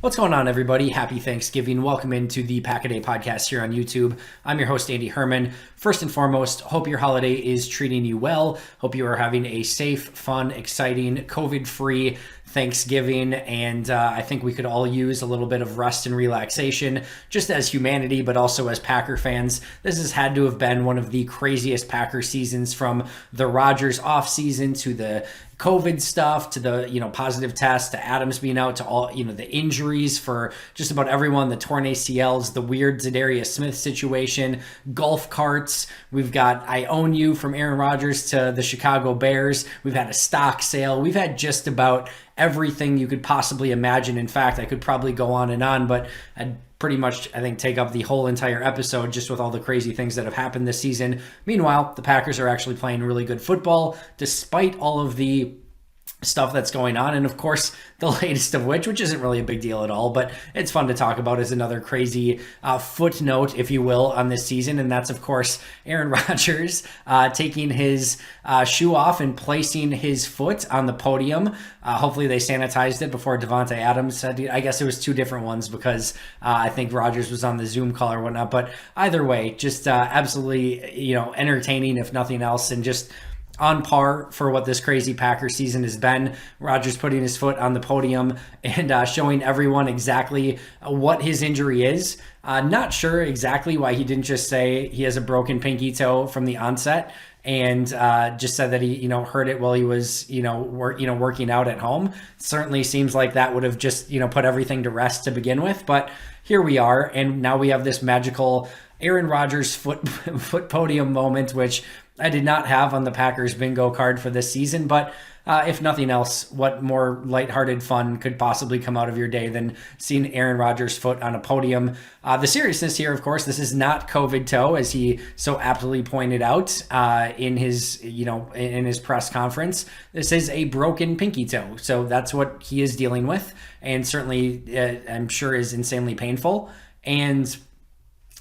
What's going on, everybody? Happy Thanksgiving. Welcome into the Pack-A-Day podcast here on YouTube. I'm your host, Andy Herman. First and foremost, hope your holiday is treating you well. Hope you are having a safe, fun, exciting, COVID-free Thanksgiving, and I think we could all use a little bit of rest and relaxation just as humanity, but also as Packer fans. This has had to have been one of the craziest Packer seasons, from the Rodgers offseason to the COVID stuff to the positive test to Adams being out to all the injuries for just about everyone, the torn ACLs, the weird Zadarius Smith situation, golf carts. We've got I Own You from Aaron Rodgers to the Chicago Bears. We've had a stock sale. We've had just about everything you could possibly imagine. In fact, I could probably go on, but I'd pretty much, I think, take up the whole entire episode just with all the crazy things that have happened this season. Meanwhile, the Packers are actually playing really good football despite all of the stuff that's going on. And of course, the latest of which isn't really a big deal at all, but it's fun to talk about, is another crazy footnote, if you will, on this season. And that's, of course, Aaron Rodgers taking his shoe off and placing his foot on the podium. Hopefully they sanitized it before Davante Adams said. I guess it was two different ones because I think Rodgers was on the Zoom call or whatnot. But either way, just absolutely, entertaining, if nothing else, and just on par for what this crazy Packer season has been. Rodgers putting his foot on the podium and showing everyone exactly what his injury is. Not sure exactly why he didn't just say he has a broken pinky toe from the onset, and just said that he heard it while he was working out at home. Certainly seems like that would have just put everything to rest to begin with. But here we are, and now we have this magical Aaron Rodgers foot podium moment, which I did not have on the Packers bingo card for this season. But if nothing else, what more lighthearted fun could possibly come out of your day than seeing Aaron Rodgers' foot on a podium? The seriousness here, of course, this is not COVID toe, as he so aptly pointed out in his in his press conference. This is a broken pinky toe, so that's what he is dealing with, and certainly I'm sure is insanely painful. And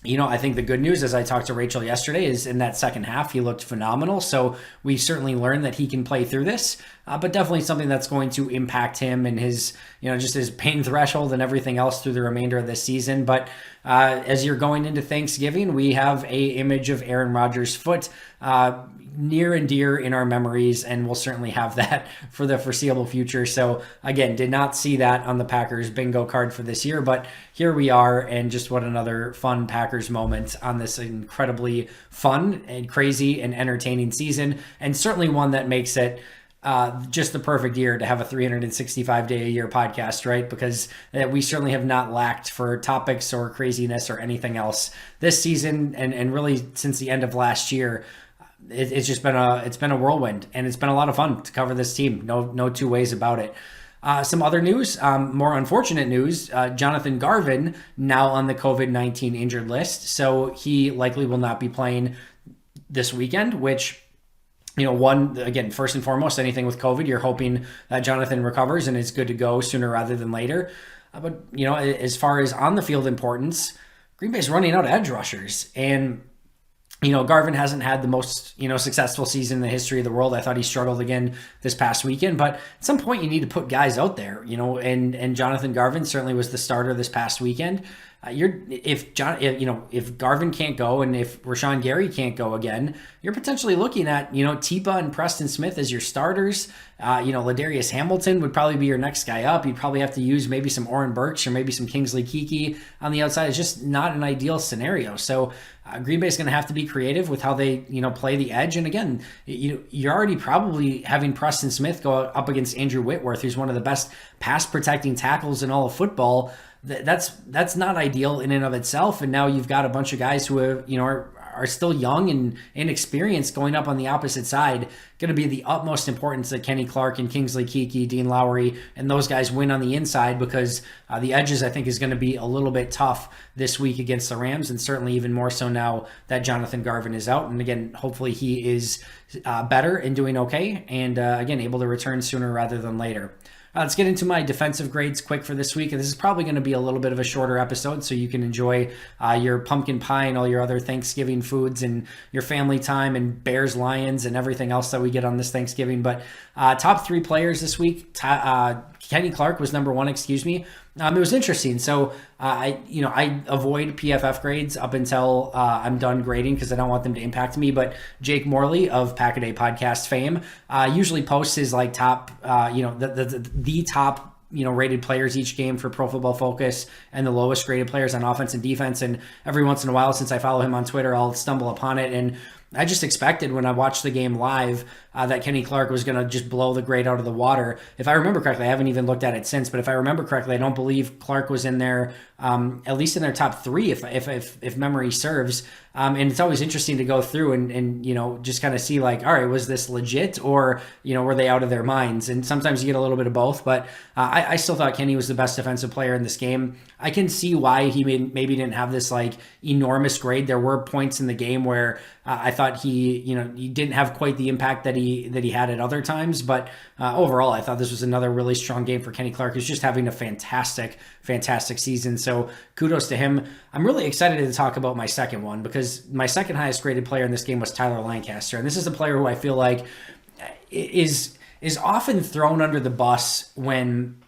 I think the good news, as I talked to Rachel yesterday, is in that second half, he looked phenomenal. So we certainly learned that he can play through this, but definitely something that's going to impact him and his, just his pain threshold and everything else through the remainder of this season. But as you're going into Thanksgiving, we have a image of Aaron Rodgers' foot near and dear in our memories, and we'll certainly have that for the foreseeable future. So again, did not see that on the Packers bingo card for this year, but here we are, and just what another fun Packers moment on this incredibly fun and crazy and entertaining season, and certainly one that makes it just the perfect year to have a 365-day-a-year podcast, right? Because we certainly have not lacked for topics or craziness or anything else this season, and really since the end of last year. It's just been a whirlwind, and it's been a lot of fun to cover this team. No two ways about it. Some other news, more unfortunate news, Jonathan Garvin now on the COVID-19 injured list. So he likely will not be playing this weekend, which, again, first and foremost, anything with COVID, you're hoping that Jonathan recovers and is good to go sooner rather than later. But, as far as on the field importance, Green Bay's running out of edge rushers, and Garvin hasn't had the most, successful season in the history of the world. I thought he struggled again this past weekend, but at some point you need to put guys out there, and Jonathan Garvin certainly was the starter this past weekend. If Garvin can't go, and if Rashawn Garry can't go again, you're potentially looking at, Tipa and Preston Smith as your starters. Ladarius Hamilton would probably be your next guy up. You'd probably have to use maybe some Oren Burks or maybe some Kingsley Keke on the outside. It's just not an ideal scenario. So Green Bay's going to have to be creative with how they, play the edge. And again, you're already probably having Preston Smith go up against Andrew Whitworth, who's one of the best pass protecting tackles in all of football. That's not ideal in and of itself. And now you've got a bunch of guys who are still young and inexperienced going up on the opposite side. Going to be the utmost importance that Kenny Clark and Kingsley Keke, Dean Lowry, and those guys win on the inside, because the edges, I think, is going to be a little bit tough this week against the Rams, and certainly even more so now that Jonathan Garvin is out. And again, hopefully he is better and doing okay, and again, able to return sooner rather than later. Let's get into my defensive grades quick for this week. And this is probably going to be a little bit of a shorter episode, so you can enjoy your pumpkin pie and all your other Thanksgiving foods and your family time and Bears, Lions, and everything else that we get on this Thanksgiving. But top three players this week, Kenny Clark was number one, It was interesting. So I avoid PFF grades up until I'm done grading because I don't want them to impact me. But Jake Morley of Pack-A-Day podcast fame usually posts his like top, the top rated players each game for Pro Football Focus and the lowest graded players on offense and defense. And every once in a while, since I follow him on Twitter, I'll stumble upon it. And I just expected when I watched the game live that Kenny Clark was going to just blow the grade out of the water. If I remember correctly, I haven't even looked at it since, but if I remember correctly, I don't believe Clark was in there, at least in their top three, if memory serves. And it's always interesting to go through and just kind of see like, all right, was this legit or, were they out of their minds? And sometimes you get a little bit of both, but I still thought Kenny was the best defensive player in this game. I can see why he maybe didn't have this like enormous grade. There were points in the game where I thought he didn't have quite the impact that he had at other times, but overall, I thought this was another really strong game for Kenny Clark, who's just having a fantastic season. So kudos to him. I'm really excited to talk about my second one because my second highest graded player in this game was Tyler Lancaster, and this is a player who I feel like is often thrown under the bus when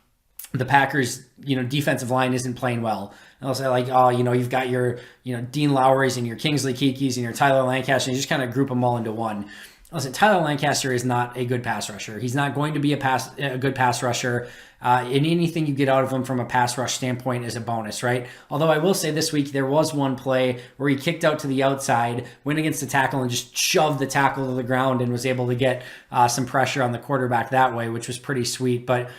the Packers, defensive line isn't playing well. And they'll say like, oh, you've got your, Dean Lowry's and your Kingsley Kikis and your Tyler Lancaster, and you just kind of group them all into one. Listen, Tyler Lancaster is not a good pass rusher. He's not going to be a good pass rusher. And anything you get out of him from a pass rush standpoint is a bonus, right? Although I will say this week, there was one play where he kicked out to the outside, went against the tackle and just shoved the tackle to the ground and was able to get some pressure on the quarterback that way, which was pretty sweet. But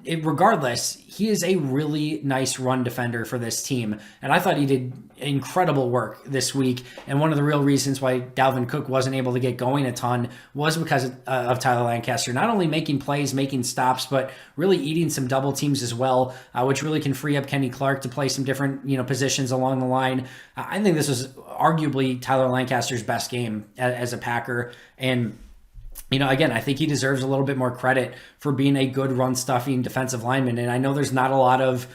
regardless, he is a really nice run defender for this team. And I thought he did incredible work this week. And one of the real reasons why Dalvin Cook wasn't able to get going a ton was because of Tyler Lancaster, not only making plays, making stops, but really eating some double teams as well, which really can free up Kenny Clark to play some different, positions along the line. I think this was arguably Tyler Lancaster's best game as a Packer. And again, I think he deserves a little bit more credit for being a good run-stuffing defensive lineman. And I know there's not a lot of,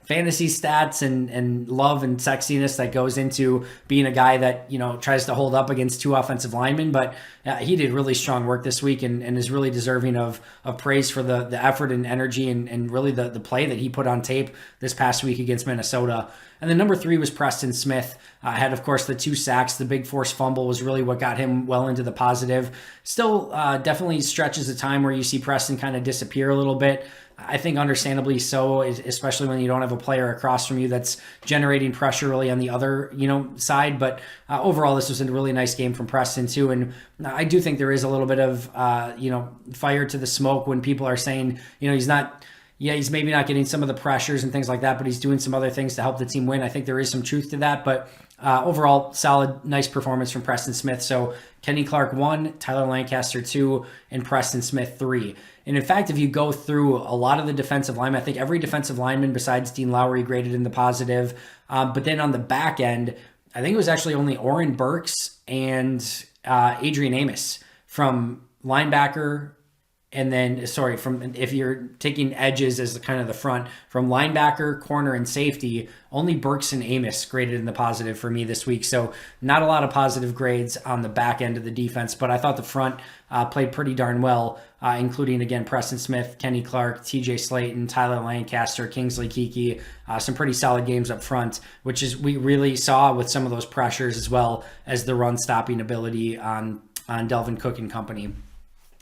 fantasy stats and love and sexiness that goes into being a guy that, tries to hold up against two offensive linemen. But he did really strong work this week and is really deserving of praise for the effort and energy and really the play that he put on tape this past week against Minnesota. And then number 3 was Preston Smith. Had, of course, the 2 sacks. The big forced fumble was really what got him well into the positive. Still definitely stretches of time where you see Preston kind of disappear a little bit. I think understandably so, especially when you don't have a player across from you that's generating pressure really on the other, side. But overall, this was a really nice game from Preston too. And I do think there is a little bit of, fire to the smoke when people are saying, he's maybe not getting some of the pressures and things like that, but he's doing some other things to help the team win. I think there is some truth to that, but overall, solid, nice performance from Preston Smith. So Kenny Clark 1, Tyler Lancaster 2, and Preston Smith 3. And in fact, if you go through a lot of the defensive linemen, I think every defensive lineman besides Dean Lowry graded in the positive. But then on the back end, I think it was actually only Oren Burks and Adrian Amos from linebacker. And then, if you're taking edges as kind of the front, from linebacker, corner, and safety, only Burks and Amos graded in the positive for me this week. So not a lot of positive grades on the back end of the defense, but I thought the front played pretty darn well, including, again, Preston Smith, Kenny Clark, TJ Slayton, Tyler Lancaster, Kingsley Kiki, some pretty solid games up front, which is we really saw with some of those pressures as well as the run-stopping ability on Dalvin Cook and company.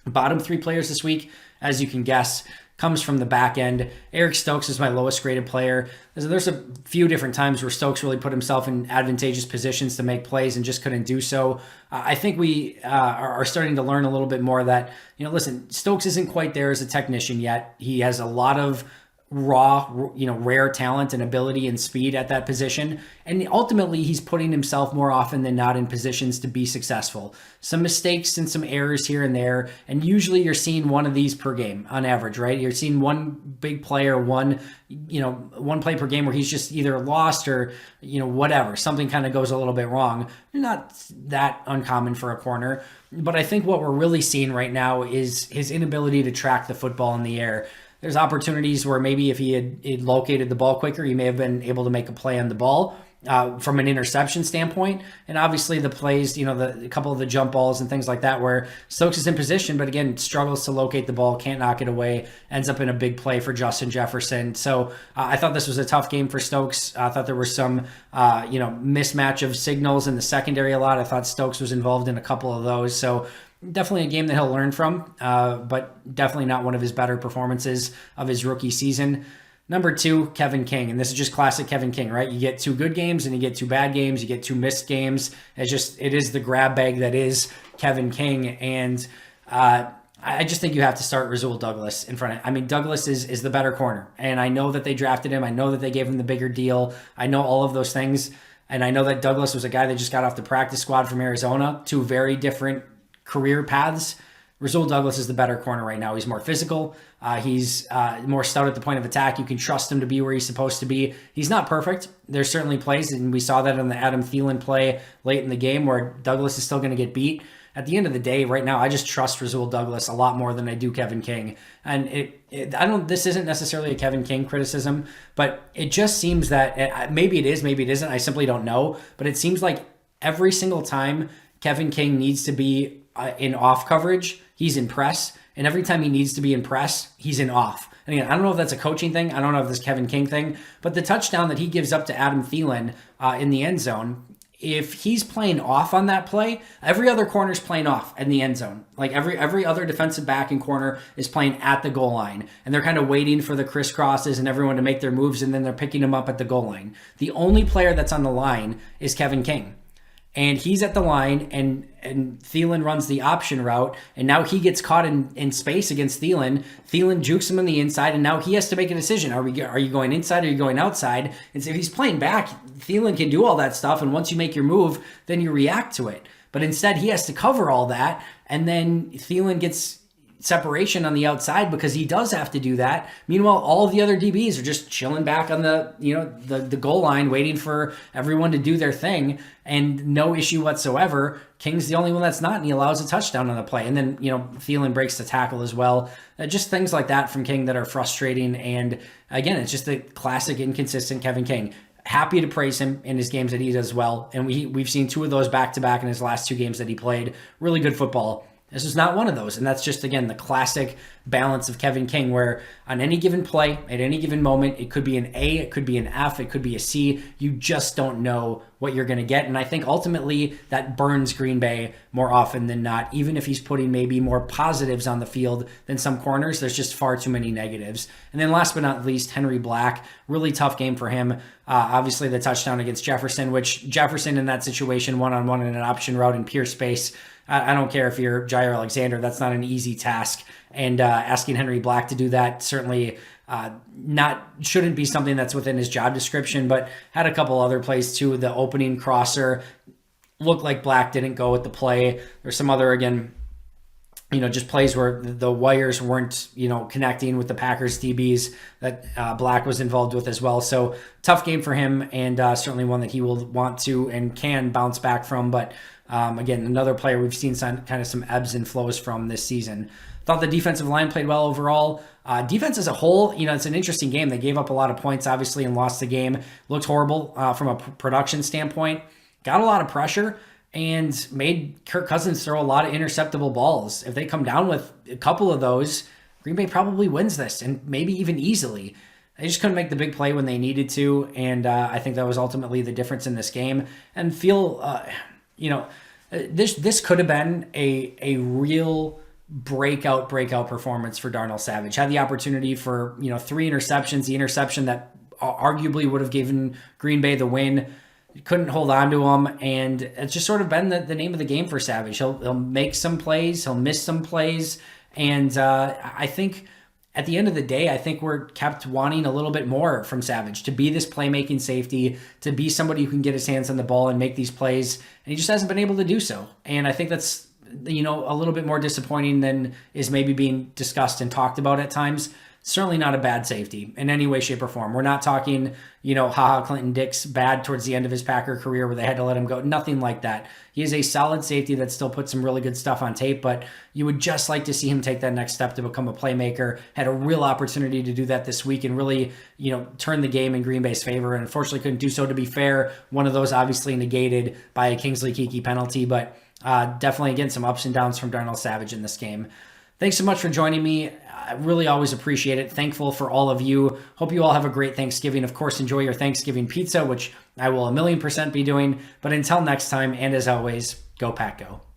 Bottom 3 players this week, as you can guess, comes from the back end. Eric Stokes is my lowest graded player. There's a few different times where Stokes really put himself in advantageous positions to make plays and just couldn't do so. I think we are starting to learn a little bit more that, listen, Stokes isn't quite there as a technician yet. He has a lot of raw, rare talent and ability and speed at that position. And ultimately, he's putting himself more often than not in positions to be successful. Some mistakes and some errors here and there. And usually you're seeing one of these per game on average, right? You're seeing one big player, one play per game where he's just either lost or, whatever. Something kind of goes a little bit wrong. Not that uncommon for a corner. But I think what we're really seeing right now is his inability to track the football in the air. There's opportunities where maybe if he had located the ball quicker, he may have been able to make a play on the ball. from an interception standpoint. And obviously the plays, a couple of the jump balls and things like that where Stokes is in position, but again, struggles to locate the ball, can't knock it away, ends up in a big play for Justin Jefferson. So I thought this was a tough game for Stokes. I thought there was some, mismatch of signals in the secondary a lot. I thought Stokes was involved in a couple of those. So definitely a game that he'll learn from, but definitely not one of his better performances of his rookie season. Number 2, Kevin King. And this is just classic Kevin King, right? You get 2 good games and you get 2 bad games. You get 2 missed games. It is the grab bag that is Kevin King. And I just think you have to start Rasul Douglas in front of. Douglas is the better corner. And I know that they drafted him. I know that they gave him the bigger deal. I know all of those things. And I know that Douglas was a guy that just got off the practice squad from Arizona. 2 very different career paths. Rasul Douglas is the better corner right now. He's more physical. He's more stout at the point of attack. You can trust him to be where he's supposed to be. He's not perfect. There's certainly plays, and we saw that in the Adam Thielen play late in the game where Douglas is still going to get beat. At the end of the day, right now, I just trust Rasul Douglas a lot more than I do Kevin King. And this isn't necessarily a Kevin King criticism, but it just seems that maybe it is, maybe it isn't. I simply don't know. But it seems like every single time Kevin King needs to be in off coverage, he's in press. And every time he needs to be in press, he's in off. And again, I don't know if that's a coaching thing. I don't know if this Kevin King thing. But the touchdown that he gives up to Adam Thielen in the end zone, if he's playing off on that play, every other corner's playing off in the end zone. Like every other defensive back and corner is playing at the goal line. And they're kind of waiting for the crisscrosses and everyone to make their moves, and then they're picking them up at the goal line. The only player that's on the line is Kevin King. And he's at the line, and Thielen runs the option route, and now he gets caught in space against Thielen. Thielen jukes him on the inside, and now he has to make a decision. Are you going inside or are you going outside? And so if he's playing back, Thielen can do all that stuff, and once you make your move, then you react to it. But instead, he has to cover all that, and then Thielen gets separation on the outside because he does have to do that. Meanwhile, all the other DBs are just chilling back on the goal line, waiting for everyone to do their thing, and no issue whatsoever. King's the only one that's not, and he allows a touchdown on the play. And then, Thielen breaks the tackle as well. Just things like that from King that are frustrating. And again, it's just the classic inconsistent Kevin King. Happy to praise him in his games that he does well. And we've seen 2 of those back-to-back in his last 2 games that he played. Really good football. This is not one of those. And that's just, again, the classic balance of Kevin King, where on any given play, at any given moment, it could be an A, it could be an F, it could be a C. You just don't know what you're going to get. And I think ultimately that burns Green Bay more often than not. Even if he's putting maybe more positives on the field than some corners, there's just far too many negatives. And then last but not least, Henry Black. Really tough game for him. Obviously the touchdown against Jefferson, which Jefferson in that situation, one-on-one in an option route in pure space. I don't care if you're Jair Alexander. That's not an easy task. And asking Henry Black to do that certainly shouldn't be something that's within his job description, but had a couple other plays too. The opening crosser looked like Black didn't go with the play. There's some other, again, just plays where the wires weren't, connecting with the Packers DBs that Black was involved with as well. So tough game for him, and certainly one that he will want to and can bounce back from. But again, another player we've seen some ebbs and flows from this season. Thought the defensive line played well overall. Defense as a whole, it's an interesting game. They gave up a lot of points, obviously, and lost the game. Looked horrible from a production standpoint. Got a lot of pressure and made Kirk Cousins throw a lot of interceptable balls. If they come down with a couple of those, Green Bay probably wins this, and maybe even easily. They just couldn't make the big play when they needed to, and I think that was ultimately the difference in this game. And this could have been a real breakout performance for Darnell Savage. Had the opportunity for 3 interceptions, the interception that arguably would have given Green Bay the win. Couldn't hold on to him, and it's just sort of been the name of the game for Savage. He'll make some plays, he'll miss some plays, and I think at the end of the day, I think we're kept wanting a little bit more from Savage, to be this playmaking safety, to be somebody who can get his hands on the ball and make these plays, and he just hasn't been able to do so. And I think that's a little bit more disappointing than is maybe being discussed and talked about at times. certainly not a bad safety in any way, shape, or form. We're not talking, Ha Clinton Dix bad towards the end of his Packer career where they had to let him go. Nothing like that. He is a solid safety that still puts some really good stuff on tape, but you would just like to see him take that next step to become a playmaker. Had a real opportunity to do that this week and really, turn the game in Green Bay's favor, and unfortunately couldn't do so. To be fair, one of those obviously negated by a Kingsley Keke penalty, but definitely, again, some ups and downs from Darnell Savage in this game. Thanks so much for joining me. I really always appreciate it. Thankful for all of you. Hope you all have a great Thanksgiving. Of course, enjoy your Thanksgiving pizza, which I will 1,000,000% be doing. But until next time, and as always, go Pack Go.